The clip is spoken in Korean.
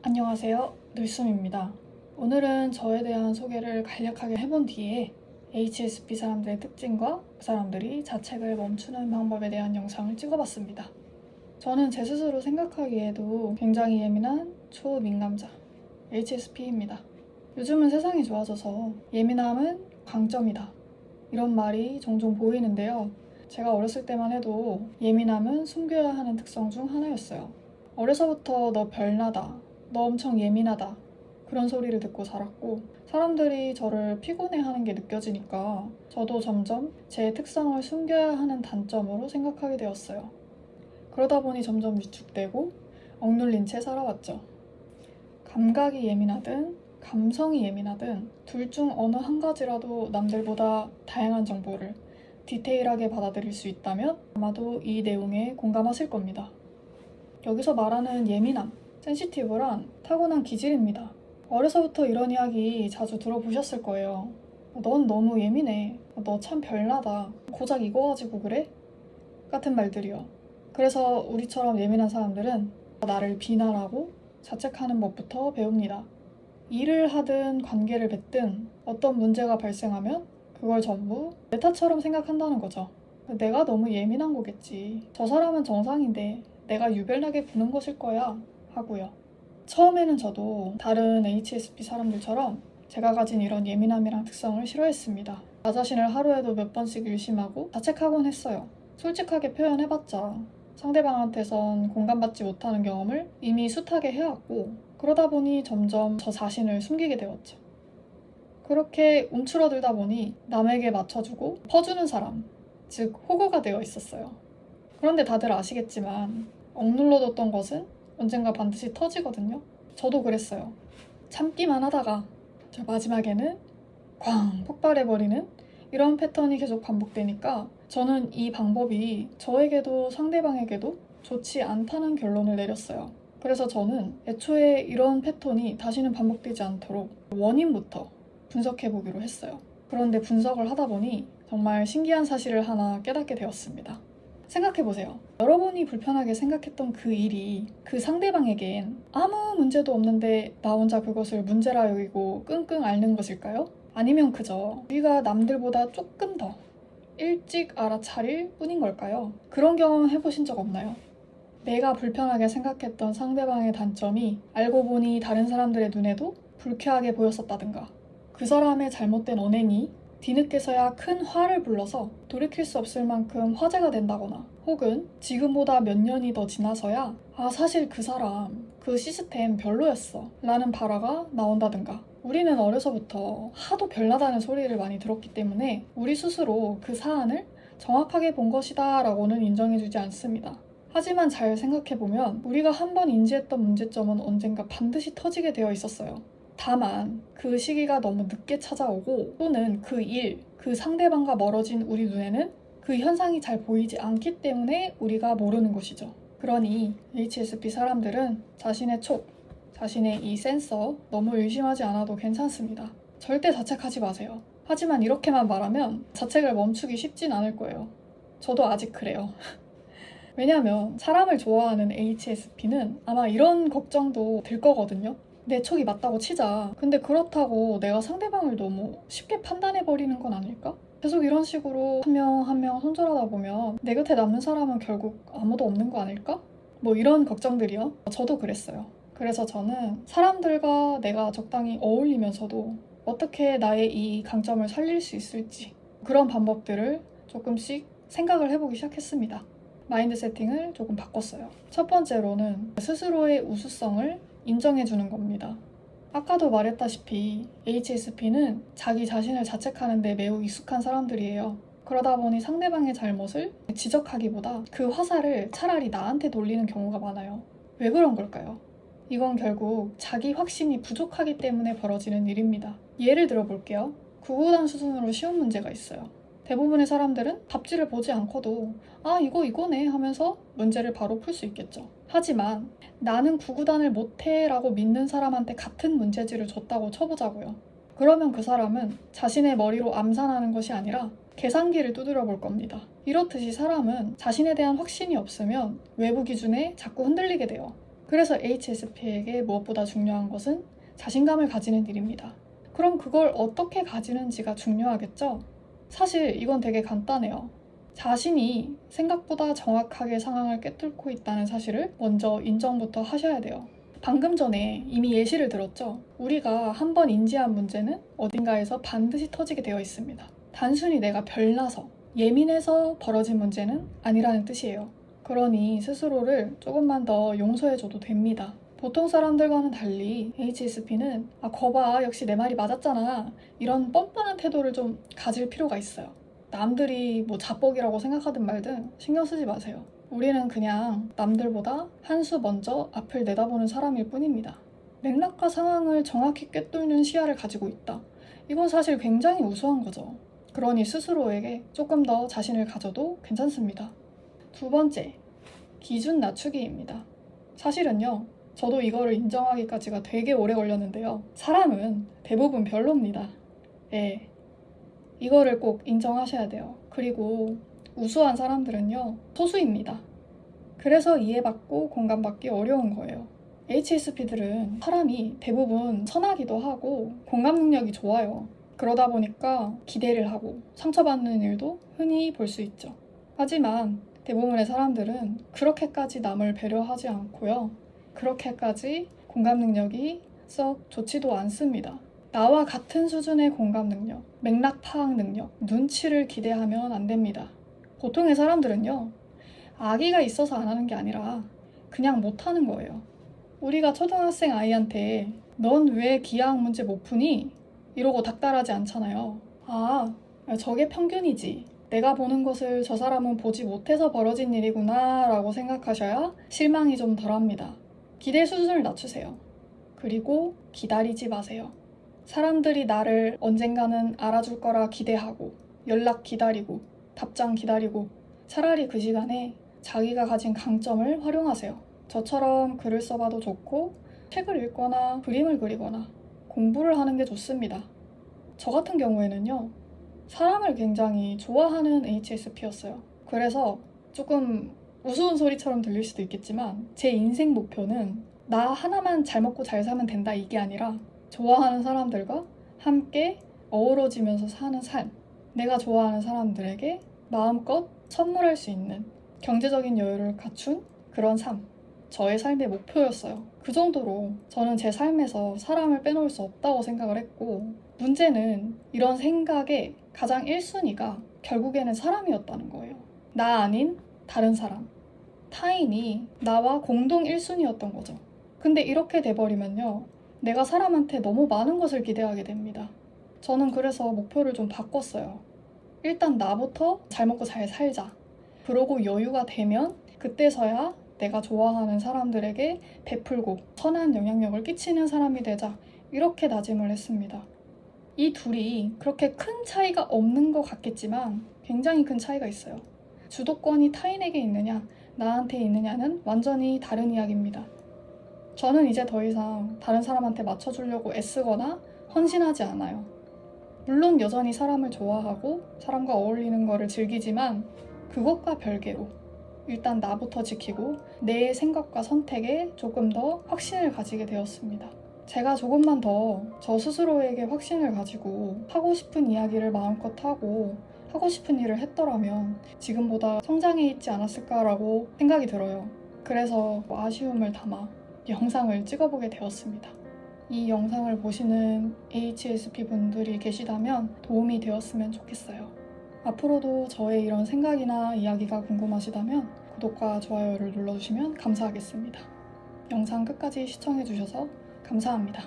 안녕하세요. 늘숨입니다. 오늘은 저에 대한 소개를 간략하게 해본 뒤에 HSP 사람들의 특징과 그 사람들이 자책을 멈추는 방법에 대한 영상을 찍어봤습니다. 저는 제 스스로 생각하기에도 굉장히 예민한 초민감자 HSP입니다. 요즘은 세상이 좋아져서 예민함은 강점이다, 이런 말이 종종 보이는데요. 제가 어렸을 때만 해도 예민함은 숨겨야 하는 특성 중 하나였어요. 어려서부터 너 별나다, 너 엄청 예민하다, 그런 소리를 듣고 자랐고, 사람들이 저를 피곤해하는 게 느껴지니까 저도 점점 제 특성을 숨겨야 하는 단점으로 생각하게 되었어요. 그러다 보니 점점 위축되고 억눌린 채 살아왔죠. 감각이 예민하든 감성이 예민하든 둘 중 어느 한 가지라도 남들보다 다양한 정보를 디테일하게 받아들일 수 있다면 아마도 이 내용에 공감하실 겁니다. 여기서 말하는 예민함, 센시티브란 타고난 기질입니다. 어려서부터 이런 이야기 자주 들어보셨을 거예요. 넌 너무 예민해. 너 참 별나다. 고작 이거 가지고 그래? 같은 말들이요. 그래서 우리처럼 예민한 사람들은 나를 비난하고 자책하는 법부터 배웁니다. 일을 하든 관계를 맺든 어떤 문제가 발생하면 그걸 전부 내 탓처럼 생각한다는 거죠. 내가 너무 예민한 거겠지. 저 사람은 정상인데 내가 유별나게 구는 것일 거야 하고요. 처음에는 저도 다른 HSP 사람들처럼 제가 가진 이런 예민함이랑 특성을 싫어했습니다. 나 자신을 하루에도 몇 번씩 의심하고 자책하곤 했어요. 솔직하게 표현해봤자 상대방한테선 공감받지 못하는 경험을 이미 숱하게 해왔고, 그러다 보니 점점 저 자신을 숨기게 되었죠. 그렇게 움츠러들다 보니 남에게 맞춰주고 퍼주는 사람, 즉 호구가 되어 있었어요. 그런데 다들 아시겠지만 억눌러뒀던 것은 언젠가 반드시 터지거든요. 저도 그랬어요. 참기만 하다가 저 마지막에는 쾅 폭발해버리는 이런 패턴이 계속 반복되니까 저는 이 방법이 저에게도 상대방에게도 좋지 않다는 결론을 내렸어요. 그래서 저는 애초에 이런 패턴이 다시는 반복되지 않도록 원인부터 분석해보기로 했어요. 그런데 분석을 하다 보니 정말 신기한 사실을 하나 깨닫게 되었습니다. 생각해보세요. 여러분이 불편하게 생각했던 그 일이 그 상대방에겐 아무 문제도 없는데 나 혼자 그것을 문제라 여기고 끙끙 앓는 것일까요? 아니면 그저 우리가 남들보다 조금 더 일찍 알아차릴 뿐인 걸까요? 그런 경험 해보신 적 없나요? 내가 불편하게 생각했던 상대방의 단점이 알고 보니 다른 사람들의 눈에도 불쾌하게 보였었다든가, 그 사람의 잘못된 언행이 뒤늦게서야 큰 화를 불러서 돌이킬 수 없을 만큼 화제가 된다거나, 혹은 지금보다 몇 년이 더 지나서야 사실 그 사람, 그 시스템 별로였어 라는 발화가 나온다든가, 우리는 어려서부터 하도 별나다는 소리를 많이 들었기 때문에 우리 스스로 그 사안을 정확하게 본 것이다 라고는 인정해주지 않습니다. 하지만 잘 생각해보면 우리가 한번 인지했던 문제점은 언젠가 반드시 터지게 되어 있었어요. 다만 그 시기가 너무 늦게 찾아오고, 또는 그 일, 그 상대방과 멀어진 우리 눈에는 그 현상이 잘 보이지 않기 때문에 우리가 모르는 것이죠. 그러니 HSP 사람들은 자신의 촉, 자신의 이 센서 너무 의심하지 않아도 괜찮습니다. 절대 자책하지 마세요. 하지만 이렇게만 말하면 자책을 멈추기 쉽진 않을 거예요. 저도 아직 그래요. 왜냐면 사람을 좋아하는 HSP는 아마 이런 걱정도 들 거거든요. 내 촉이 맞다고 치자. 근데 그렇다고 내가 상대방을 너무 쉽게 판단해버리는 건 아닐까? 계속 이런 식으로 한 명 한 명 손절하다 보면 내 곁에 남는 사람은 결국 아무도 없는 거 아닐까? 뭐 이런 걱정들이요. 저도 그랬어요. 그래서 저는 사람들과 내가 적당히 어울리면서도 어떻게 나의 이 강점을 살릴 수 있을지, 그런 방법들을 조금씩 생각을 해보기 시작했습니다. 마인드 세팅을 조금 바꿨어요. 첫 번째로는 스스로의 우수성을 인정해주는 겁니다. 아까도 말했다시피 HSP는 자기 자신을 자책하는 데 매우 익숙한 사람들이에요. 그러다 보니 상대방의 잘못을 지적하기보다 그 화살을 차라리 나한테 돌리는 경우가 많아요. 왜 그런 걸까요? 이건 결국 자기 확신이 부족하기 때문에 벌어지는 일입니다. 예를 들어볼게요. 구구단 수준으로 쉬운 문제가 있어요. 대부분의 사람들은 답지를 보지 않고도 이거네 하면서 문제를 바로 풀 수 있겠죠. 하지만 나는 구구단을 못해 라고 믿는 사람한테 같은 문제지를 줬다고 쳐보자고요. 그러면 그 사람은 자신의 머리로 암산하는 것이 아니라 계산기를 두드려 볼 겁니다. 이렇듯이 사람은 자신에 대한 확신이 없으면 외부 기준에 자꾸 흔들리게 돼요. 그래서 HSP에게 무엇보다 중요한 것은 자신감을 가지는 일입니다. 그럼 그걸 어떻게 가지는지가 중요하겠죠? 사실 이건 되게 간단해요. 자신이 생각보다 정확하게 상황을 꿰뚫고 있다는 사실을 먼저 인정부터 하셔야 돼요. 방금 전에 이미 예시를 들었죠? 우리가 한번 인지한 문제는 어딘가에서 반드시 터지게 되어 있습니다. 단순히 내가 별나서, 예민해서 벌어진 문제는 아니라는 뜻이에요. 그러니 스스로를 조금만 더 용서해줘도 됩니다. 보통 사람들과는 달리 HSP는 거봐, 역시 내 말이 맞았잖아, 이런 뻔뻔한 태도를 좀 가질 필요가 있어요. 남들이 뭐 자뻑이라고 생각하든 말든 신경 쓰지 마세요. 우리는 그냥 남들보다 한 수 먼저 앞을 내다보는 사람일 뿐입니다. 맥락과 상황을 정확히 꿰뚫는 시야를 가지고 있다. 이건 사실 굉장히 우수한 거죠. 그러니 스스로에게 조금 더 자신을 가져도 괜찮습니다. 두 번째, 기준 낮추기입니다. 사실은요, 저도 이거를 인정하기까지가 되게 오래 걸렸는데요. 사람은 대부분 별로입니다. 예, 이거를 꼭 인정하셔야 돼요. 그리고 우수한 사람들은요, 소수입니다. 그래서 이해받고 공감받기 어려운 거예요. HSP들은 사람이 대부분 선하기도 하고 공감 능력이 좋아요. 그러다 보니까 기대를 하고 상처받는 일도 흔히 볼 수 있죠. 하지만 대부분의 사람들은 그렇게까지 남을 배려하지 않고요. 그렇게까지 공감 능력이 썩 좋지도 않습니다. 나와 같은 수준의 공감 능력, 맥락 파악 능력, 눈치를 기대하면 안 됩니다. 보통의 사람들은요, 아기가 있어서 안 하는 게 아니라 그냥 못하는 거예요. 우리가 초등학생 아이한테 넌 왜 기하학 문제 못 푸니? 이러고 닥달하지 않잖아요. 저게 평균이지. 내가 보는 것을 저 사람은 보지 못해서 벌어진 일이구나 라고 생각하셔야 실망이 좀 덜합니다. 기대 수준을 낮추세요. 그리고 기다리지 마세요. 사람들이 나를 언젠가는 알아줄 거라 기대하고 연락 기다리고 답장 기다리고 차라리 그 시간에 자기가 가진 강점을 활용하세요. 저처럼 글을 써봐도 좋고 책을 읽거나 그림을 그리거나 공부를 하는 게 좋습니다. 저 같은 경우에는요, 사람을 굉장히 좋아하는 HSP였어요. 그래서 조금 우스운 소리처럼 들릴 수도 있겠지만 제 인생 목표는 나 하나만 잘 먹고 잘 살면 된다 이게 아니라 좋아하는 사람들과 함께 어우러지면서 사는 삶, 내가 좋아하는 사람들에게 마음껏 선물할 수 있는 경제적인 여유를 갖춘 그런 삶, 저의 삶의 목표였어요. 그 정도로 저는 제 삶에서 사람을 빼놓을 수 없다고 생각을 했고, 문제는 이런 생각의 가장 1순위가 결국에는 사람이었다는 거예요. 나 아닌 다른 사람, 타인이 나와 공동 1순위였던 거죠. 근데 이렇게 돼버리면요, 내가 사람한테 너무 많은 것을 기대하게 됩니다. 저는 그래서 목표를 좀 바꿨어요. 일단 나부터 잘 먹고 잘 살자. 그러고 여유가 되면 그때서야 내가 좋아하는 사람들에게 베풀고 선한 영향력을 끼치는 사람이 되자. 이렇게 다짐을 했습니다. 이 둘이 그렇게 큰 차이가 없는 것 같겠지만 굉장히 큰 차이가 있어요. 주도권이 타인에게 있느냐, 나한테 있느냐는 완전히 다른 이야기입니다. 저는 이제 더 이상 다른 사람한테 맞춰주려고 애쓰거나 헌신하지 않아요. 물론 여전히 사람을 좋아하고 사람과 어울리는 거를 즐기지만 그것과 별개로 일단 나부터 지키고 내 생각과 선택에 조금 더 확신을 가지게 되었습니다. 제가 조금만 더 저 스스로에게 확신을 가지고 하고 싶은 이야기를 마음껏 하고 하고 싶은 일을 했더라면 지금보다 성장해 있지 않았을까라고 생각이 들어요. 그래서 아쉬움을 담아 영상을 찍어보게 되었습니다. 이 영상을 보시는 HSP 분들이 계시다면 도움이 되었으면 좋겠어요. 앞으로도 저의 이런 생각이나 이야기가 궁금하시다면 구독과 좋아요를 눌러주시면 감사하겠습니다. 영상 끝까지 시청해주셔서 감사합니다.